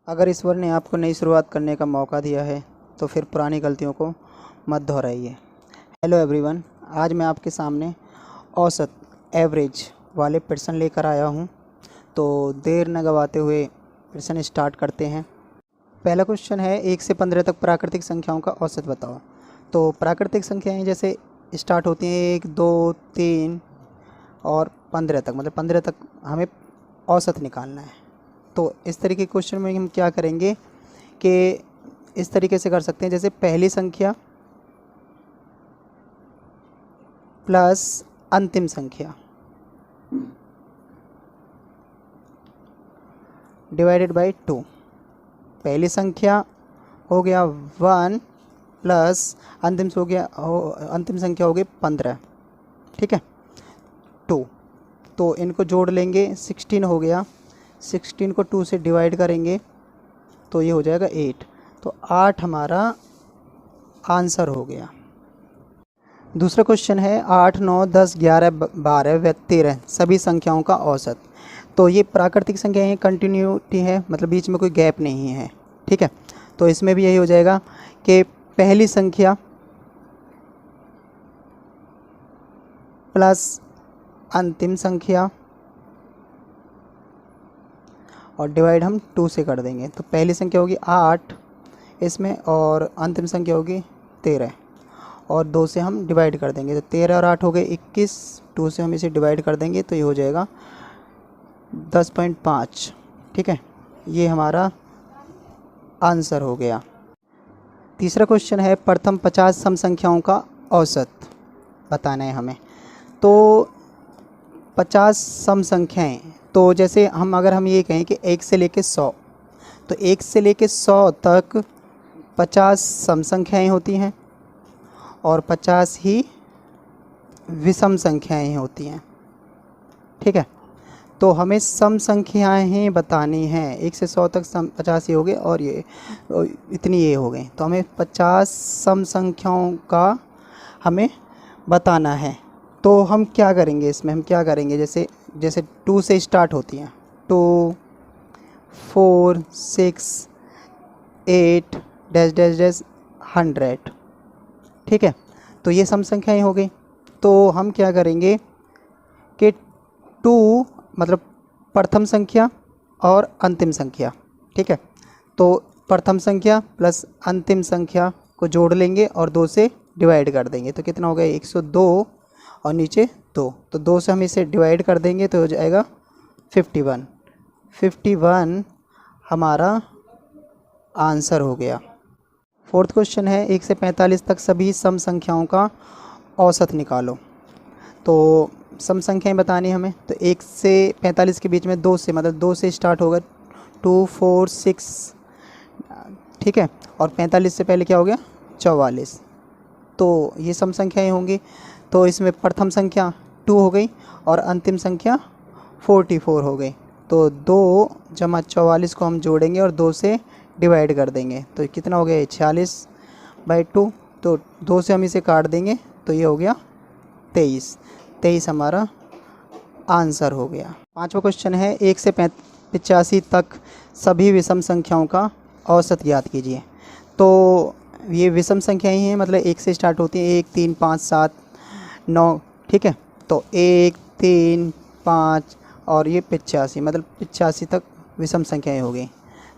अगर ईश्वर ने आपको नई शुरुआत करने का मौका दिया है तो फिर पुरानी गलतियों को मत दोहराइए। हेलो एवरीवन, आज मैं आपके सामने औसत एवरेज वाले प्रश्न लेकर आया हूँ। तो देर न गवाते हुए प्रश्न स्टार्ट करते हैं। पहला क्वेश्चन है, 1 से 15 तक प्राकृतिक संख्याओं का औसत बताओ। तो प्राकृतिक संख्याएं जैसे स्टार्ट होती हैं 1, 2, 3 और 15 तक, मतलब 15 तक हमें औसत निकालना है। तो इस तरीके के क्वेश्चन में हम क्या करेंगे कि इस तरीके से कर सकते हैं, जैसे पहली संख्या प्लस अंतिम संख्या डिवाइडेड बाय 2। पहली संख्या हो गया 1 प्लस अंतिम संख्या हो गई 15, ठीक है 2। तो इनको जोड़ लेंगे, 16 हो गया। 16 को 2 से डिवाइड करेंगे तो ये हो जाएगा 8। तो 8 हमारा आंसर हो गया। दूसरा क्वेश्चन है, 8, 9, 10, 11, 12 व 13 सभी संख्याओं का औसत। तो ये प्राकृतिक संख्या है, कंटिन्यूटी है, मतलब बीच में कोई गैप नहीं है, ठीक है। तो इसमें भी यही हो जाएगा कि पहली संख्या प्लस अंतिम संख्या और डिवाइड हम 2 से कर देंगे। तो पहली संख्या होगी 8 इसमें और अंतिम संख्या होगी 13 और 2 से हम डिवाइड कर देंगे। तो 13 और 8 हो गए 21, 2 से हम इसे डिवाइड कर देंगे तो ये हो जाएगा 10.5, ठीक है। ये हमारा आंसर हो गया। तीसरा क्वेश्चन है, प्रथम 50 सम संख्याओं का औसत बताना है हमें। तो 50 सम संख्याएं, तो जैसे अगर हम ये कहें कि 1 से लेके 100, तो 1 से लेके 100 तक 50 सम संख्याएं होती हैं और 50 ही विषम संख्याएं होती हैं, ठीक है। तो हमें सम संख्याएं बतानी हैं। 1 से 100 तक 50 ये हो गए और ये इतनी ये हो गई। तो हमें 50 सम संख्याओं का हमें बताना है। तो हम क्या करेंगे इसमें, हम क्या करेंगे, जैसे 2 से स्टार्ट होती हैं, 2, 4, 6, 8 डैश डैश डैश 100, ठीक है। तो ये सम संख्याएं हो गई। तो हम क्या करेंगे कि 2 मतलब प्रथम संख्या और अंतिम संख्या, ठीक है। तो प्रथम संख्या प्लस अंतिम संख्या को जोड़ लेंगे और 2 से डिवाइड कर देंगे। तो कितना हो गया 102 और नीचे 2, तो 2 से हम इसे डिवाइड कर देंगे तो हो जाएगा 51। 51 हमारा आंसर हो गया। फोर्थ क्वेश्चन है, 1 से 45 तक सभी सम संख्याओं का औसत निकालो। तो सम संख्याएं बतानी हमें। तो 1 से 45 के बीच में 2 से, मतलब 2 से स्टार्ट होगा, 2, 4, 6, ठीक है। और 45 से पहले क्या हो गया 44। तो ये सम संख्याएं होंगी। तो इसमें प्रथम संख्या 2 हो गई और अंतिम संख्या 44 हो गई। तो 2 जमा 44 को हम जोड़ेंगे और 2 से डिवाइड कर देंगे। तो कितना हो गया 46/2। तो 2 से हम इसे काट देंगे तो ये हो गया 23 हमारा आंसर हो गया। पांचवा क्वेश्चन है, 1 से 85 तक सभी विषम संख्याओं का औसत ज्ञात कीजिए। तो ये विषम संख्याएं हैं, मतलब 1 से स्टार्ट होती हैं, 1, 3, 5, 7, 9, ठीक है। तो 1, 3, 5 और ये 85, मतलब 85 तक विषम संख्याएं हो गई।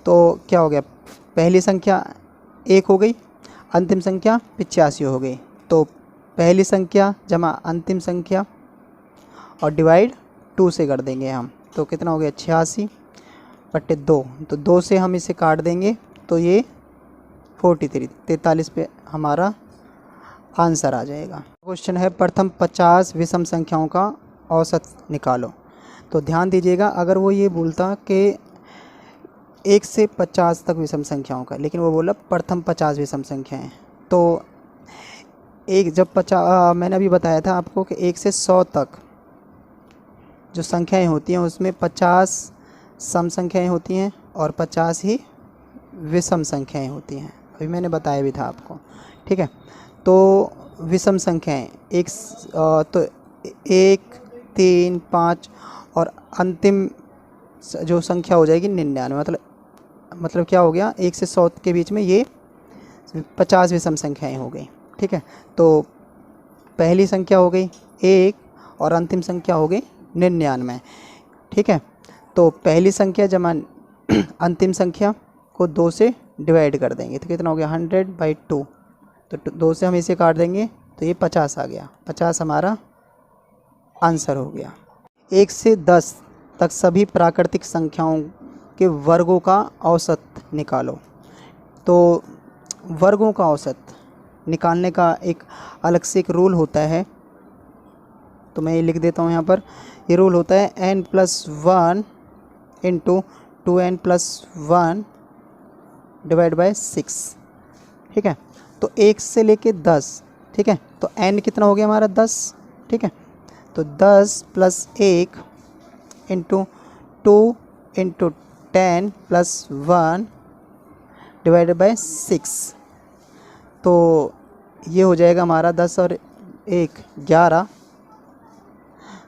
तो क्या हो गया, पहली संख्या 1 हो गई, अंतिम संख्या 85 हो गई। तो पहली संख्या जमा अंतिम संख्या और डिवाइड 2 से कर देंगे हम। तो कितना हो गया 86/2। तो 2 से हम इसे काट देंगे तो ये 43 पे हमारा आंसर आ जाएगा। क्वेश्चन है, प्रथम 50 विषम संख्याओं का औसत निकालो। तो ध्यान दीजिएगा, अगर वो ये बोलता कि 1 से 50 तक विषम संख्याओं का, लेकिन वो बोला प्रथम 50 विषम संख्याएं, तो मैंने अभी बताया था आपको कि 1 से 100 तक जो संख्याएं होती हैं उसमें 50 सम संख्याएं होती हैं और 50 ही विषम संख्याएं होती हैं। अभी मैंने बताया भी था आपको, ठीक है। तो विषम संख्याएं तो 1, 3, 5 और अंतिम जो संख्या हो जाएगी 99, मतलब मतलब क्या हो गया, 1 से 100 के बीच में ये 50 विषम संख्याएं हो गई। ठीक है, तो पहली संख्या हो गई 1 और अंतिम संख्या हो गई 99। ठीक है, तो पहली संख्या जमा अंतिम संख्या को 2 से डिवाइड कर देंगे तो कितना हो गया 100/2। तो 2 से हम इसे काट देंगे तो ये 50 आ गया। 50 हमारा आंसर हो गया। 1 से 10 तक सभी प्राकृतिक संख्याओं के वर्गों का औसत निकालो। तो वर्गों का औसत निकालने का एक अलग से एक रूल होता है, तो मैं ये लिख देता हूँ यहाँ पर। ये रूल होता है n+1 × 2n+1 / 6। ठीक है, तो 1 से लेके 10। ठीक है, तो n कितना हो गया हमारा 10। ठीक है, तो 10 + 1 × 2 × 10+1 / 6। तो ये हो जाएगा हमारा 10 और 1 11,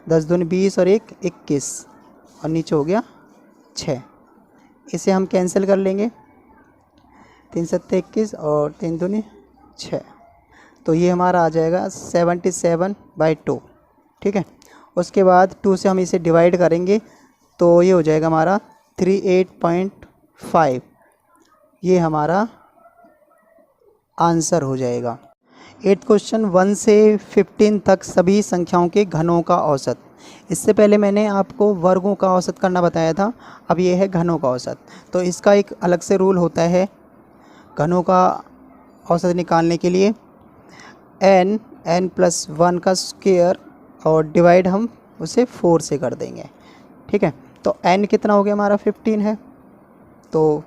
10 दूनी 20 और 1 21 और नीचे हो गया 6। इसे हम कैंसिल कर लेंगे, 3 7 21 और 3 दूनी 6। तो ये हमारा आ जाएगा 77/2। ठीक है, उसके बाद 2 से हम इसे डिवाइड करेंगे तो ये हो जाएगा हमारा 38.5। ये हमारा आंसर हो जाएगा। 8th क्वेश्चन 1 से 15 तक सभी संख्याओं के घनों का औसत। इससे पहले मैंने आपको वर्गों का औसत करना बताया था, अब ये है घनों का औसत। तो इसका एक अलग से रूल होता है घनों का औसत निकालने के लिए। n+1 का स्क्वायर और डिवाइड हम उसे 4 से कर देंगे। ठीक है, तो n कितना हो गया हमारा 15 है, तो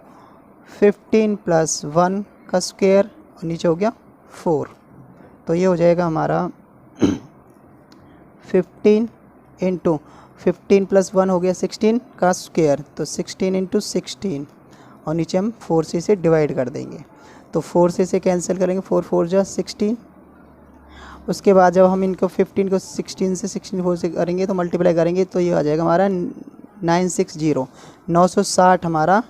15 + 1 का स्क्वायर और नीचे हो गया 4। तो ये हो जाएगा हमारा 15 × 15 + 1 हो गया 16 का स्क्वायर, तो 16 × 16 और नीचे हम 4 से इसे डिवाइड कर देंगे। तो 4 से इसे कैंसिल करेंगे, 4 4 जा 16। उसके बाद जब हम इनको 15 को 16 से 4 से करेंगे तो मल्टीप्लाई करेंगे तो ये आ जाएगा हमारा 960 हमारा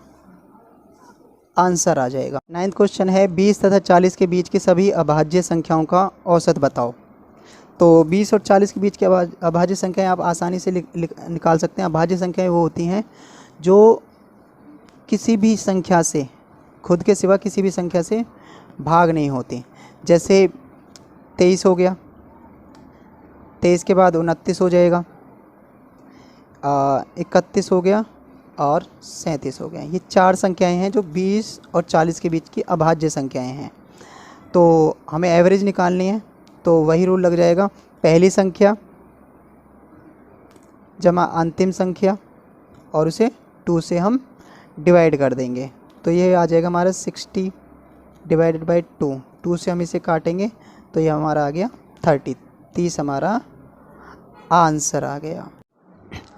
आंसर आ जाएगा। 9th क्वेश्चन है 20 तथा 40 के बीच की सभी अभाज्य संख्याओं का औसत बताओ। तो 20 और 40 के बीच की अभाज्य संख्याएं आप आसानी से निकाल सकते हैं। अभाज्य संख्याएं वो होती हैं जो किसी भी संख्या से, खुद के सिवा किसी भी संख्या से भाग नहीं होती। जैसे 23 हो गया, 23 के बाद 29 हो जाएगा, 31 हो गया और 37 हो गया। ये 4 संख्याएं हैं जो 20 और 40 के बीच की अभाज्य संख्याएं हैं। तो हमें एवरेज निकालनी है तो वही रूल लग जाएगा, पहली संख्या जमा अंतिम संख्या और उसे 2 से हम डिवाइड कर देंगे। तो ये आ जाएगा हमारा 60 / 2। 2 से हम इसे काटेंगे तो ये हमारा आ गया 30 हमारा आंसर आ गया।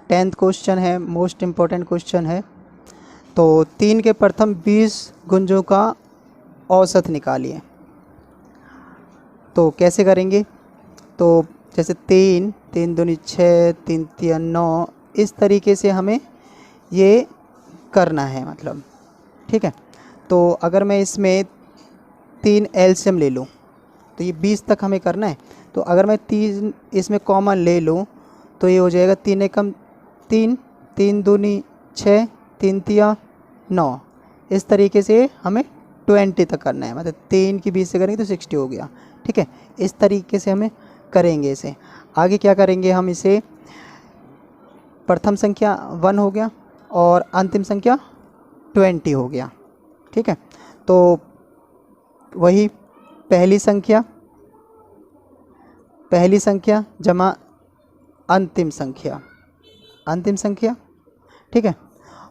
10th क्वेश्चन है, मोस्ट इम्पोर्टेंट क्वेश्चन है। तो 3 के प्रथम 20 गुंजों का औसत निकालिए। तो कैसे करेंगे, तो जैसे 3 3 दूनी 6 3 3 9, इस तरीके से हमें ये करना है मतलब। ठीक है, तो अगर मैं इसमें 3 एलसीएम ले लूँ तो ये 20 तक हमें करना है। तो अगर मैं 3 इसमें कॉमन ले लूँ तो ये हो जाएगा 3 एकम 3 3 दूनी 6 3 तिया 9। इस तरीके से हमें 20 तक करना है, मतलब 3 की 20 से करेंगे तो 60 हो गया। ठीक है, इस तरीके से हमें करेंगे इसे। आगे क्या करेंगे हम, इसे प्रथम संख्या 1 हो गया और अंतिम संख्या 20 हो गया। ठीक है, तो वही पहली संख्या जमा अंतिम संख्या। ठीक है,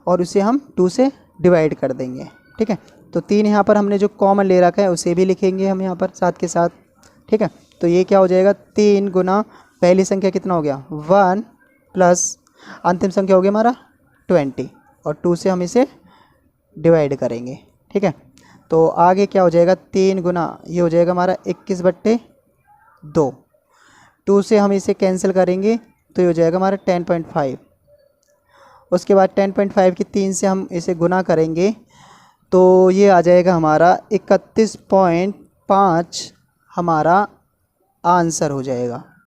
और उसे हम 2 से डिवाइड कर देंगे। ठीक है, तो 3 यहाँ पर हमने जो कॉमन ले रखा है उसे भी लिखेंगे हम यहाँ पर साथ के साथ। ठीक है, तो ये क्या हो जाएगा 3 गुना पहली संख्या कितना हो गया 1 प्लस अंतिम संख्या हो गया हमारा 20 और 2 से हम इसे डिवाइड करेंगे। ठीक है, तो आगे क्या हो जाएगा 3 गुना ये हो जाएगा हमारा 21/2। 2 से हम इसे कैंसिल करेंगे तो ये हो जाएगा हमारा 10.5। उसके बाद 10.5 की 3 से हम इसे गुना करेंगे तो ये आ जाएगा हमारा 31.5 हमारा आंसर हो जाएगा।